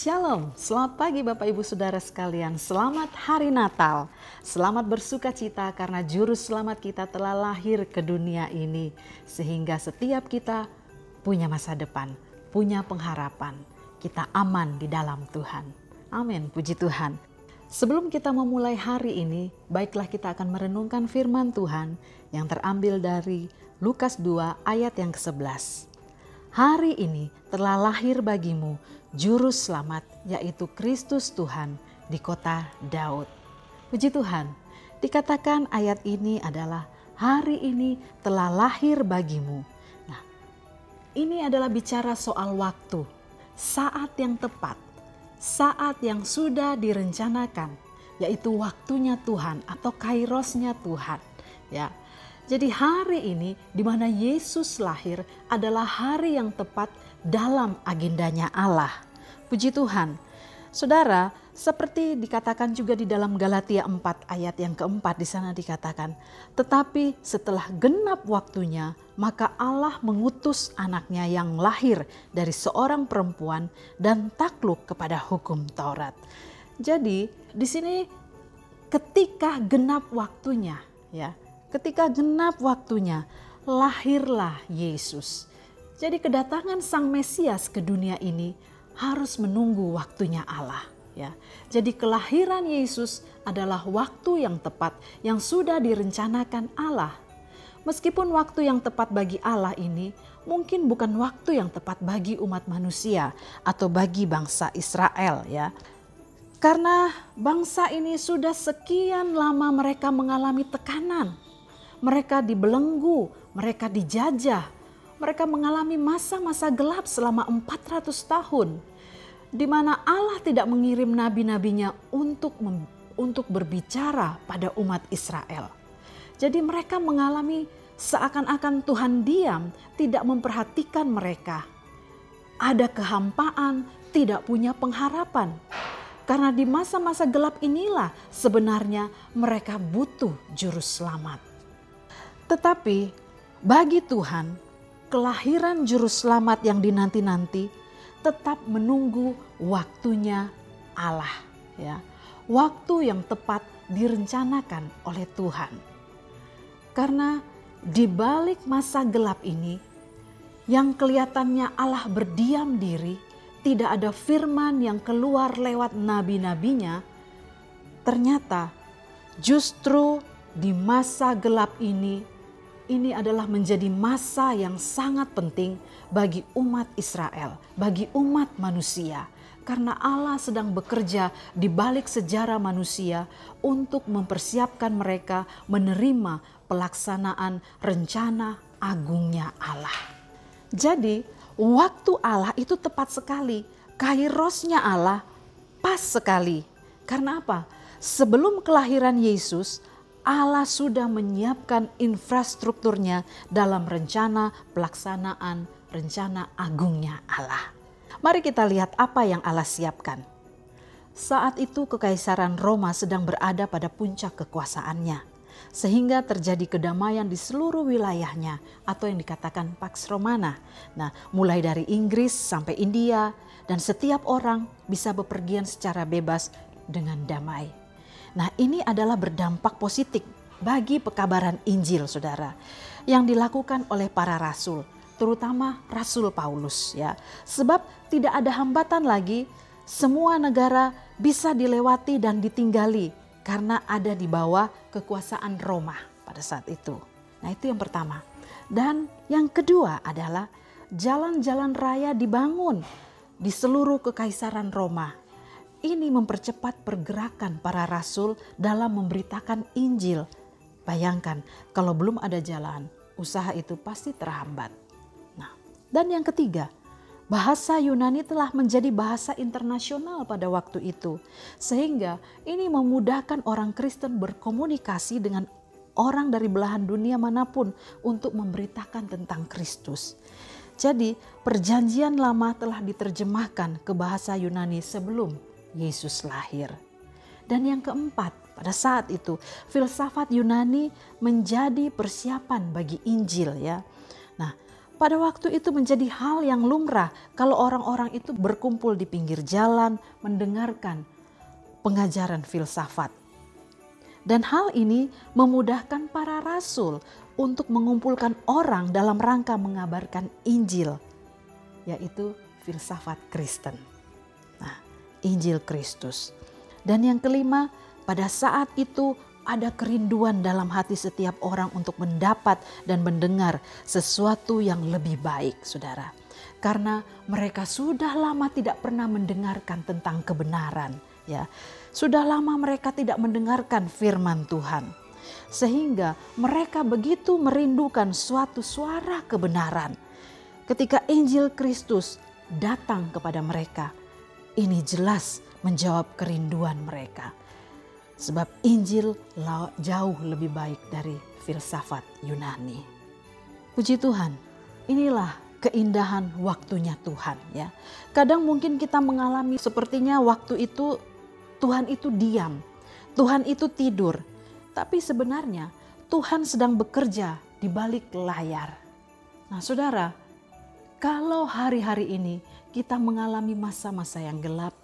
Shalom, selamat pagi Bapak Ibu Saudara sekalian, selamat hari Natal. Selamat bersuka cita karena Juru Selamat kita telah lahir ke dunia ini. Sehingga setiap kita punya masa depan, punya pengharapan. Kita aman di dalam Tuhan. Amin, puji Tuhan. Sebelum kita memulai hari ini, baiklah kita akan merenungkan firman Tuhan yang terambil dari Lukas 2 ayat yang ke-11. Hari ini telah lahir bagimu Juru Selamat, yaitu Kristus Tuhan di kota Daud. Puji Tuhan, dikatakan ayat ini adalah hari ini telah lahir bagimu. Nah, ini adalah bicara soal waktu, saat yang tepat, saat yang sudah direncanakan, yaitu waktunya Tuhan atau kairosnya Tuhan. Ya, jadi hari ini di mana Yesus lahir adalah hari yang tepat dalam agendanya Allah. Puji Tuhan. Saudara, seperti dikatakan juga di dalam Galatia 4 ayat yang keempat, di sana dikatakan, tetapi setelah genap waktunya, maka Allah mengutus anaknya yang lahir dari seorang perempuan dan takluk kepada hukum Taurat. Jadi di sini ketika genap waktunya, ya, ketika genap waktunya, lahirlah Yesus. Jadi kedatangan Sang Mesias ke dunia ini harus menunggu waktunya Allah. Ya. Jadi kelahiran Yesus adalah waktu yang tepat yang sudah direncanakan Allah. Meskipun waktu yang tepat bagi Allah ini mungkin bukan waktu yang tepat bagi umat manusia atau bagi bangsa Israel, ya. Karena bangsa ini sudah sekian lama mereka mengalami tekanan. Mereka dibelenggu, mereka dijajah. Mereka mengalami masa-masa gelap selama 400 tahun. Di mana Allah tidak mengirim nabi-nabinya untuk berbicara pada umat Israel. Jadi mereka mengalami seakan-akan Tuhan diam, tidak memperhatikan mereka. Ada kehampaan, tidak punya pengharapan. Karena di masa-masa gelap inilah sebenarnya mereka butuh juru selamat. Tetapi bagi Tuhan, kelahiran juru selamat yang dinanti-nanti tetap menunggu waktunya Allah, ya. Waktu yang tepat direncanakan oleh Tuhan. Karena di balik masa gelap ini yang kelihatannya Allah berdiam diri, tidak ada firman yang keluar lewat nabi-nabinya, ternyata justru di masa gelap ini adalah menjadi masa yang sangat penting bagi umat Israel, bagi umat manusia. Karena Allah sedang bekerja di balik sejarah manusia untuk mempersiapkan mereka menerima pelaksanaan rencana agungnya Allah. Jadi waktu Allah itu tepat sekali, kairosnya Allah pas sekali. Karena apa? Sebelum kelahiran Yesus, Allah sudah menyiapkan infrastrukturnya dalam rencana pelaksanaan rencana agungnya Allah. Mari kita lihat apa yang Allah siapkan. Saat itu Kekaisaran Roma sedang berada pada puncak kekuasaannya. Sehingga terjadi kedamaian di seluruh wilayahnya atau yang dikatakan Pax Romana. Nah, mulai dari Inggris sampai India dan setiap orang bisa bepergian secara bebas dengan damai. Nah, ini adalah berdampak positif bagi pekabaran Injil, saudara, yang dilakukan oleh para rasul, terutama Rasul Paulus, ya. Sebab tidak ada hambatan lagi, semua negara bisa dilewati dan ditinggali karena ada di bawah kekuasaan Roma pada saat itu. Nah, itu yang pertama. Dan yang kedua adalah jalan-jalan raya dibangun di seluruh Kekaisaran Roma. Ini mempercepat pergerakan para rasul dalam memberitakan Injil. Bayangkan kalau belum ada jalan, usaha itu pasti terhambat. Nah, dan yang ketiga, bahasa Yunani telah menjadi bahasa internasional pada waktu itu. Sehingga ini memudahkan orang Kristen berkomunikasi dengan orang dari belahan dunia manapun untuk memberitakan tentang Kristus. Jadi perjanjian lama telah diterjemahkan ke bahasa Yunani sebelum Yesus lahir. Dan yang keempat, pada saat itu filsafat Yunani menjadi persiapan bagi Injil, ya. Nah, Pada waktu itu menjadi hal yang lumrah kalau orang-orang itu berkumpul di pinggir jalan mendengarkan pengajaran filsafat. Dan hal ini memudahkan para rasul untuk mengumpulkan orang dalam rangka mengabarkan Injil, yaitu filsafat Kristen. Nah, Injil Kristus. Dan yang kelima, pada saat itu ada kerinduan dalam hati setiap orang untuk mendapat dan mendengar sesuatu yang lebih baik, saudara. Karena mereka sudah lama tidak pernah mendengarkan tentang kebenaran, ya. Sudah lama mereka tidak mendengarkan firman Tuhan. Sehingga mereka begitu merindukan suatu suara kebenaran. Ketika Injil Kristus datang kepada mereka, ini jelas menjawab kerinduan mereka. Sebab Injil jauh lebih baik dari filsafat Yunani. Puji Tuhan, inilah keindahan waktunya Tuhan, ya. Kadang mungkin kita mengalami sepertinya waktu itu Tuhan itu diam, Tuhan itu tidur. Tapi sebenarnya Tuhan sedang bekerja di balik layar. Nah, saudara, kalau hari-hari ini kita mengalami masa-masa yang gelap,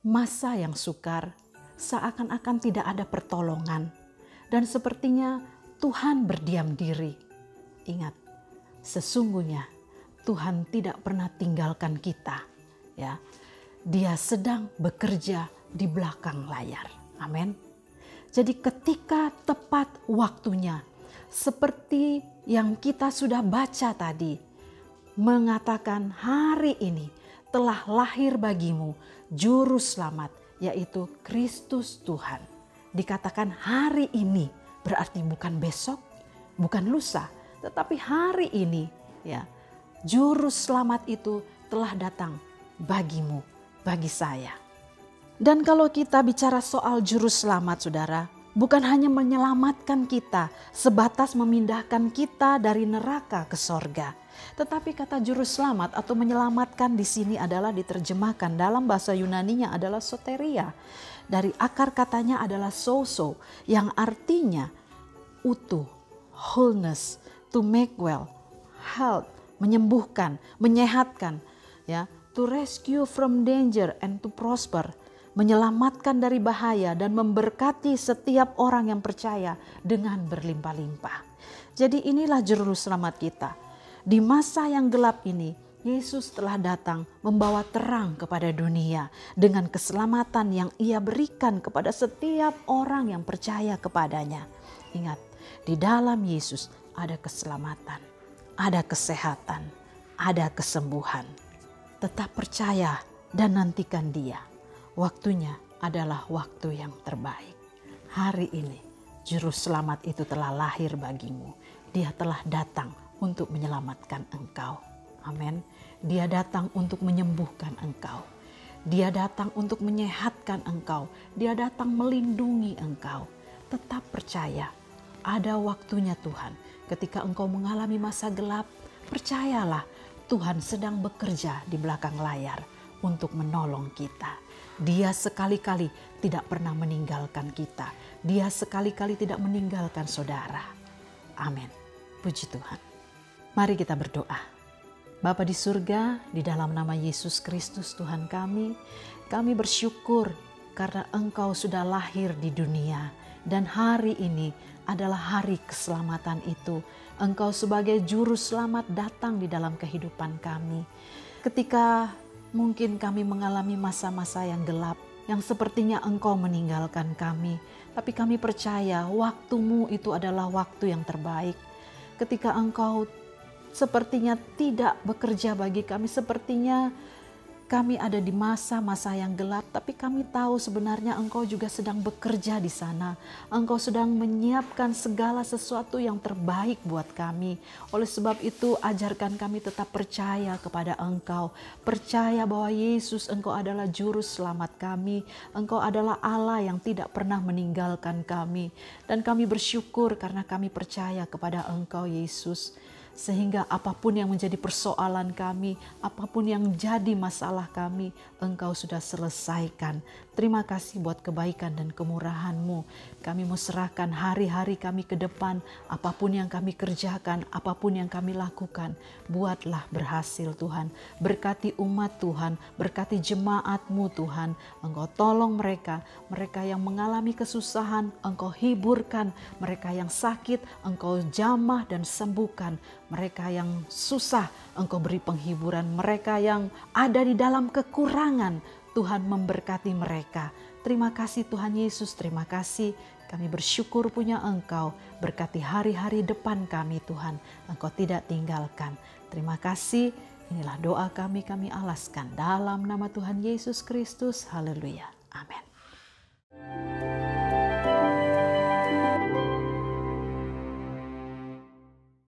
masa yang sukar, seakan-akan tidak ada pertolongan, dan sepertinya Tuhan berdiam diri. Ingat, sesungguhnya Tuhan tidak pernah tinggalkan kita, ya. Dia sedang bekerja di belakang layar. Amin. Jadi ketika tepat waktunya, seperti yang kita sudah baca tadi, mengatakan hari ini telah lahir bagimu juru selamat, yaitu Kristus Tuhan. Dikatakan hari ini berarti bukan besok, bukan lusa, tetapi hari ini, ya. Juru selamat itu telah datang bagimu, bagi saya. Dan kalau kita bicara soal juru selamat, saudara, bukan hanya menyelamatkan kita, sebatas memindahkan kita dari neraka ke sorga. Tetapi kata juru selamat atau menyelamatkan di sini adalah diterjemahkan dalam bahasa Yunaninya adalah soteria. Dari akar katanya adalah sozo, yang artinya utuh, wholeness, to make well, health, menyembuhkan, menyehatkan, ya, to rescue from danger and to prosper, menyelamatkan dari bahaya dan memberkati setiap orang yang percaya dengan berlimpah-limpah. Jadi inilah juru selamat kita. Di masa yang gelap ini, Yesus telah datang membawa terang kepada dunia dengan keselamatan yang Ia berikan kepada setiap orang yang percaya kepadanya. Ingat, di dalam Yesus ada keselamatan, ada kesehatan, ada kesembuhan. Tetap percaya dan nantikan Dia. Waktunya adalah waktu yang terbaik. Hari ini, juru selamat itu telah lahir bagimu. Dia telah datang untuk menyelamatkan engkau. Amin. Dia datang untuk menyembuhkan engkau. Dia datang untuk menyehatkan engkau. Dia datang melindungi engkau. Tetap percaya, ada waktunya Tuhan. Ketika engkau mengalami masa gelap, percayalah Tuhan sedang bekerja di belakang layar untuk menolong kita. Dia sekali-kali tidak pernah meninggalkan kita. Dia sekali-kali tidak meninggalkan saudara. Amin. Puji Tuhan. Mari kita berdoa. Bapa di surga, di dalam nama Yesus Kristus Tuhan kami bersyukur karena Engkau sudah lahir di dunia. Dan hari ini adalah hari keselamatan itu. Engkau sebagai juru selamat datang di dalam kehidupan kami. Ketika mungkin kami mengalami masa-masa yang gelap, yang sepertinya Engkau meninggalkan kami. Tapi kami percaya waktu-Mu itu adalah waktu yang terbaik. Ketika Engkau sepertinya tidak bekerja bagi kami, sepertinya kami ada di masa-masa yang gelap, tapi kami tahu sebenarnya Engkau juga sedang bekerja di sana. Engkau sedang menyiapkan segala sesuatu yang terbaik buat kami. Oleh sebab itu, ajarkan kami tetap percaya kepada Engkau. Percaya bahwa Yesus, Engkau adalah juru selamat kami. Engkau adalah Allah yang tidak pernah meninggalkan kami. Dan kami bersyukur karena kami percaya kepada Engkau, Yesus. sehingga apapun yang menjadi persoalan kami, apapun yang jadi masalah kami, Engkau sudah selesaikan. Terima kasih buat kebaikan dan kemurahan-Mu. Kami mau serahkan hari-hari kami ke depan, apapun yang kami kerjakan, apapun yang kami lakukan, buatlah berhasil Tuhan. Berkati umat Tuhan, berkati jemaat-Mu Tuhan. Engkau tolong mereka yang mengalami kesusahan, Engkau hiburkan. Mereka yang sakit, Engkau jamah dan sembuhkan. Mereka yang susah, Engkau beri penghiburan. Mereka yang ada di dalam kekurangan, Tuhan memberkati mereka. Terima kasih Tuhan Yesus, terima kasih. Kami bersyukur punya Engkau. Berkati hari-hari depan kami Tuhan. Engkau tidak tinggalkan. Terima kasih. Inilah doa kami alaskan dalam nama Tuhan Yesus Kristus. Haleluya. Amin.